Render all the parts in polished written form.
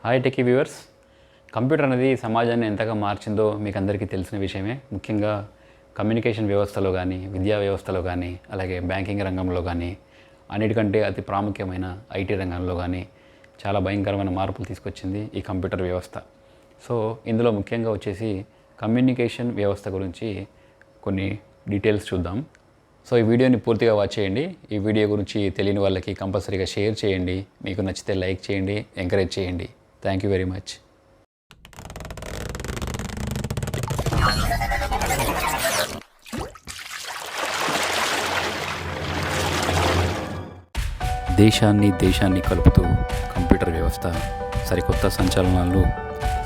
Hi techie viewers. Computer అనేది సమాజాన్ని ఎంతగా మార్చిందో మీకు అందరికీ తెలిసిన విషయమే. ముఖ్యంగా కమ్యూనికేషన్ వ్యవస్థలో కానీ, విద్యా వ్యవస్థలో కానీ, అలాగే బ్యాంకింగ్ రంగంలో కానీ, అన్నిటికంటే అతి ప్రాముఖ్యమైన ఐటీ రంగంలో కానీ చాలా భయంకరమైన మార్పులు తీసుకొచ్చింది ఈ కంప్యూటర్ వ్యవస్థ. సో ఇందులో ముఖ్యంగా వచ్చేసి కమ్యూనికేషన్ వ్యవస్థ గురించి కొన్ని డీటెయిల్స్ చూద్దాం. సో ఈ వీడియోని పూర్తిగా వాచ్ చేయండి. ఈ వీడియో గురించి తెలియని వాళ్ళకి కంపల్సరీగా షేర్ చేయండి. మీకు నచ్చితే లైక్ చేయండి, ఎంకరేజ్ చేయండి. Thank you very much. దేశాన్ని కలుపుతూ కంప్యూటర్ వ్యవస్థ సరికొత్త సంచలనాలు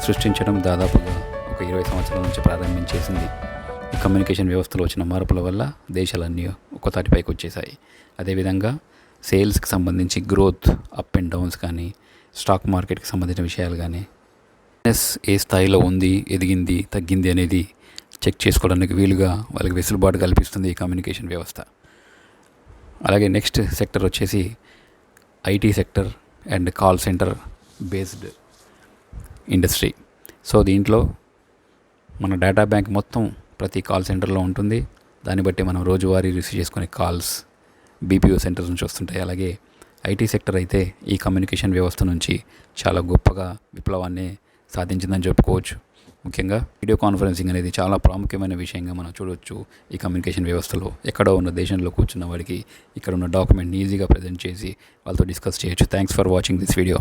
సృష్టించడం దాదాపుగా ఒక 20 సంవత్సరాల నుంచి ప్రారంభించేసింది. ఈ కమ్యూనికేషన్ వ్యవస్థలో వచ్చిన మార్పుల వల్ల దేశాలన్నీ ఒక తాటిపైకి వచ్చేసాయి. అదేవిధంగా సేల్స్కి సంబంధించి గ్రోత్, అప్ అండ్ డౌన్స్ కానీ, స్టాక్ మార్కెట్కి సంబంధించిన విషయాలు కానీ, బిజినెస్ ఏ స్థాయిలో ఉంది, ఎదిగింది, తగ్గింది అనేది చెక్ చేసుకోవడానికి వీలుగా వాళ్ళకి వెసులుబాటు కల్పిస్తుంది ఈ కమ్యూనికేషన్ వ్యవస్థ. అలాగే నెక్స్ట్ సెక్టర్ వచ్చేసి IT sector and call centre based industry. So దీంట్లో మన డేటా బ్యాంక్ మొత్తం ప్రతి కాల్ సెంటర్లో ఉంటుంది. దాన్ని బట్టి మనం రోజువారీ రిసీవ్ చేసుకునే కాల్స్ బీపీఓ సెంటర్స్ నుంచి వస్తుంటాయి. అలాగే ఐటీ సెక్టర్ అయితే ఈ కమ్యూనికేషన్ వ్యవస్థ నుంచి చాలా గొప్పగా విప్లవాన్ని సాధించిందని చెప్పుకోవచ్చు. ముఖ్యంగా వీడియో కాన్ఫరెన్సింగ్ అనేది చాలా ప్రాముఖ్యమైన విషయంగా మనం చూడవచ్చు. ఈ కమ్యూనికేషన్ వ్యవస్థలో ఎక్కడో ఉన్న దేశంలో కూర్చున్న వాడికి ఇక్కడ ఉన్న డాక్యుమెంట్ని ఈజీగా ప్రజెంట్ చేసి వాళ్ళతో డిస్కస్ చేయొచ్చు. Thanks for watching this video.